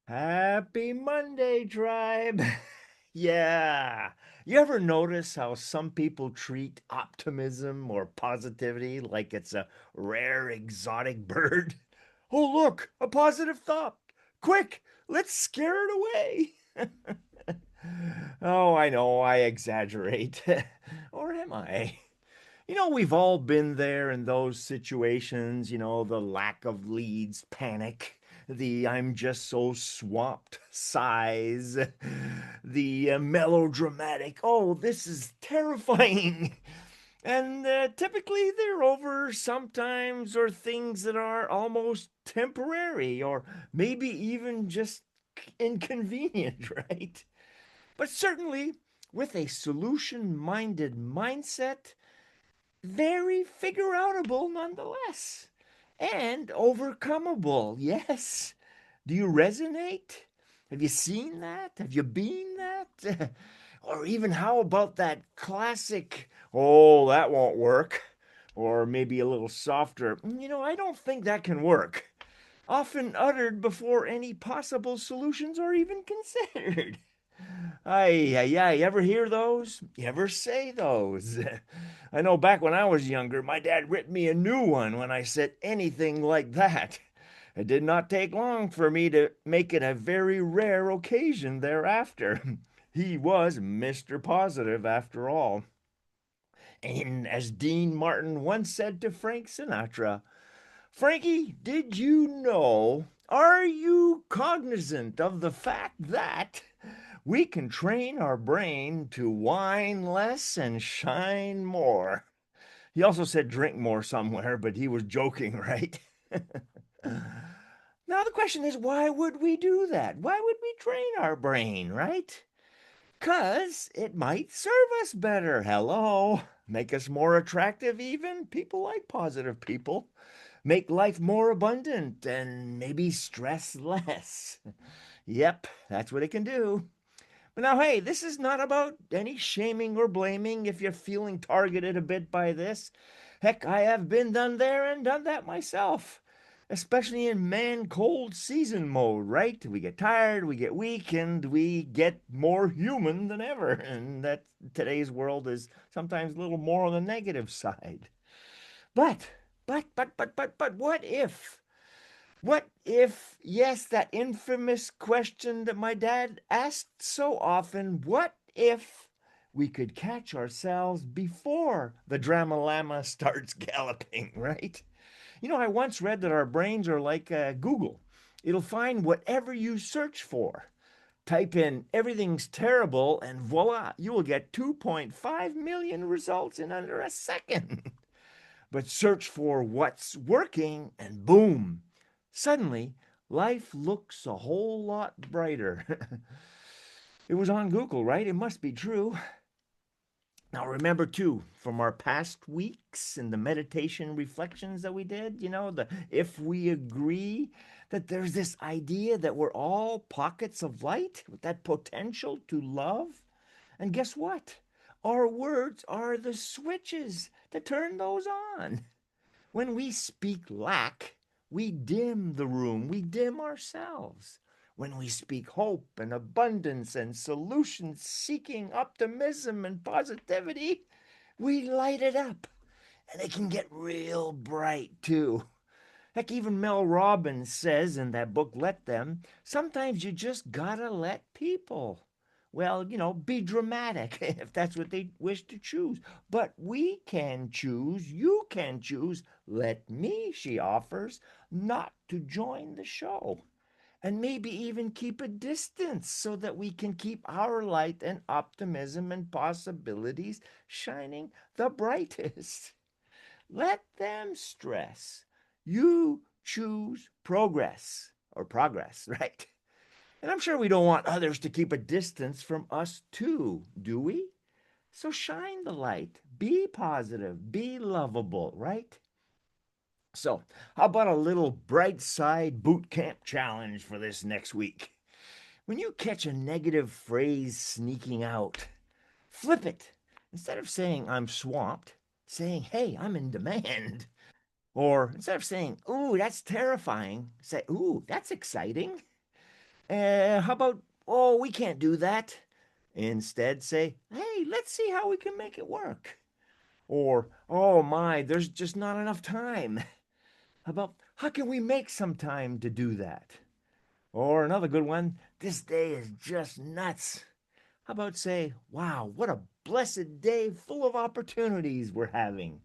Happy Monday, tribe. Yeah. You ever notice how some people treat optimism or positivity like it's a rare exotic bird? Oh, look, a positive thought. Quick, let's scare it away. Oh, I know, I exaggerate. Or am I? We've all been there in those situations, the lack of leads, panic, the I'm just so swamped sighs, the melodramatic, oh, this is terrifying. And typically they're over sometimes or things that are almost temporary or maybe even just inconvenient, right? But certainly with a solution minded mindset, very figure outable nonetheless and overcomable. Yes. Do you resonate? Have you seen that? Have you been that? Or even how about that classic, oh, that won't work? Or maybe a little softer, I don't think that can work. Often uttered before any possible solutions are even considered. Ay, ay, ay. You ever hear those? You ever say those? I know back when I was younger, my dad ripped me a new one when I said anything like that. It did not take long for me to make it a very rare occasion thereafter. He was Mr. Positive after all. And as Dean Martin once said to Frank Sinatra, Frankie, did you know? Are you cognizant of the fact that we can train our brain to whine less and shine more? He also said drink more somewhere, but he was joking, right? Now the question is, why would we do that? Why would we train our brain, right? Because it might serve us better. Hello. Make us more attractive, even. People like positive people. Make life more abundant and maybe stress less. Yep, that's what it can do. But now, hey, this is not about any shaming or blaming if you're feeling targeted a bit by this. Heck, I have been done there and done that myself, especially in man cold season mode, right? We get tired, we get weak, and we get more human than ever. And that today's world is sometimes a little more on the negative side. But, but, what if? What if, yes, that infamous question that my dad asked so often, what if we could catch ourselves before the drama llama starts galloping, right? I once read that our brains are like Google. It'll find whatever you search for. Type in everything's terrible, and voila, you will get 2.5 million results in under a second. But search for what's working, and boom, suddenly life looks a whole lot brighter. It was on Google, right? It must be true. Now, remember too, from our past weeks and the meditation reflections that we did, the if we agree that there's this idea that we're all pockets of light with that potential to love. And guess what? Our words are the switches to turn those on. When we speak lack, we dim the room, we dim ourselves. When we speak hope and abundance and solution seeking optimism and positivity, we light it up. And it can get real bright too. Heck, even Mel Robbins says in that book, Let Them, sometimes you just gotta let people. Well, be dramatic if that's what they wish to choose. But we can choose, you can choose, let me, she offers, not to join the show. And maybe even keep a distance so that we can keep our light and optimism and possibilities shining the brightest. Let them stress. You choose progress, right? And I'm sure we don't want others to keep a distance from us too, do we? So shine the light, be positive, be lovable, right? So, how about a little bright side boot camp challenge for this next week? When you catch a negative phrase sneaking out, flip it. Instead of saying, I'm swamped, saying, hey, I'm in demand. Or instead of saying, ooh, that's terrifying, say, ooh, that's exciting. How about, oh, we can't do that? Instead, say, hey, let's see how we can make it work. Or, oh my, there's just not enough time. How about, how can we make some time to do that? Or another good one, this day is just nuts. How about say, wow, what a blessed day full of opportunities we're having.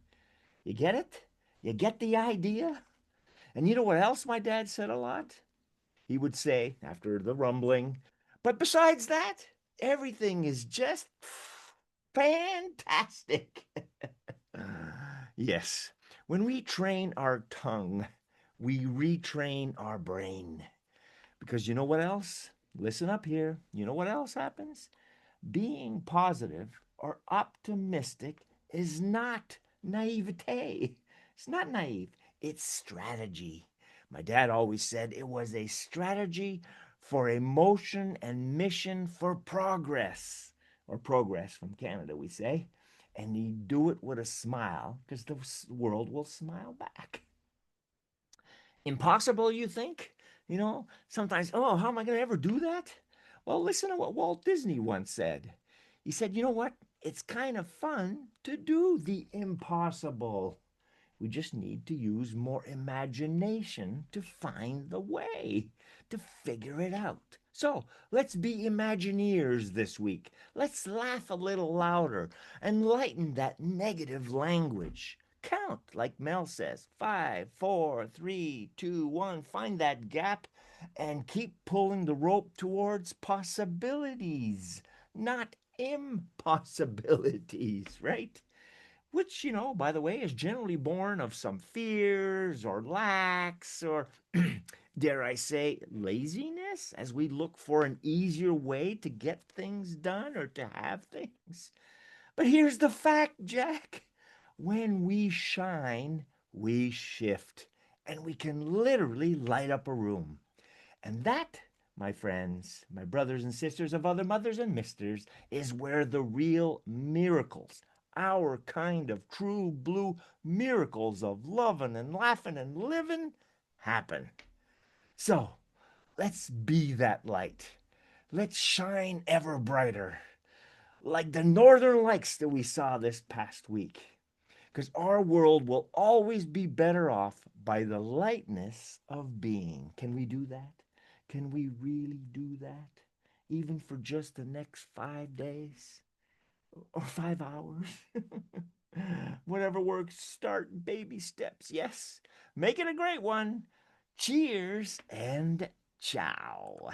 You get it? You get the idea? And you know what else my dad said a lot? He would say, after the rumbling, but besides that, everything is just fantastic. Yes, when we train our tongue, we retrain our brain. Because you know what else? Listen up here. You know what else happens? Being positive or optimistic is not naivete. It's not naive, it's strategy. My dad always said it was a strategy for emotion and mission for progress, or progress from Canada, we say. And you do it with a smile because the world will smile back. Impossible, you think? Sometimes, oh, how am I going to ever do that? Well, listen to what Walt Disney once said. He said, you know what? It's kind of fun to do the impossible. We just need to use more imagination to find the way, to figure it out. So let's be Imagineers this week. Let's laugh a little louder and lighten that negative language. Count, like Mel says, 5, 4, 3, 2, 1. Find that gap and keep pulling the rope towards possibilities, not impossibilities, right? Which, by the way, is generally born of some fears or lacks or, dare I say, laziness as we look for an easier way to get things done or to have things. But here's the fact, Jack. When we shine, we shift, and we can literally light up a room. And that, my friends, my brothers and sisters of other mothers and misters, is where the real miracles, our kind of true blue miracles of loving and laughing and living, happen. So let's be that light. Let's shine ever brighter, like the northern lights that we saw this past week. Because our world will always be better off by the lightness of being. Can we do that? Can we really do that? Even for just the next 5 days or 5 hours? Whatever works, start baby steps. Yes, make it a great one. Cheers and ciao.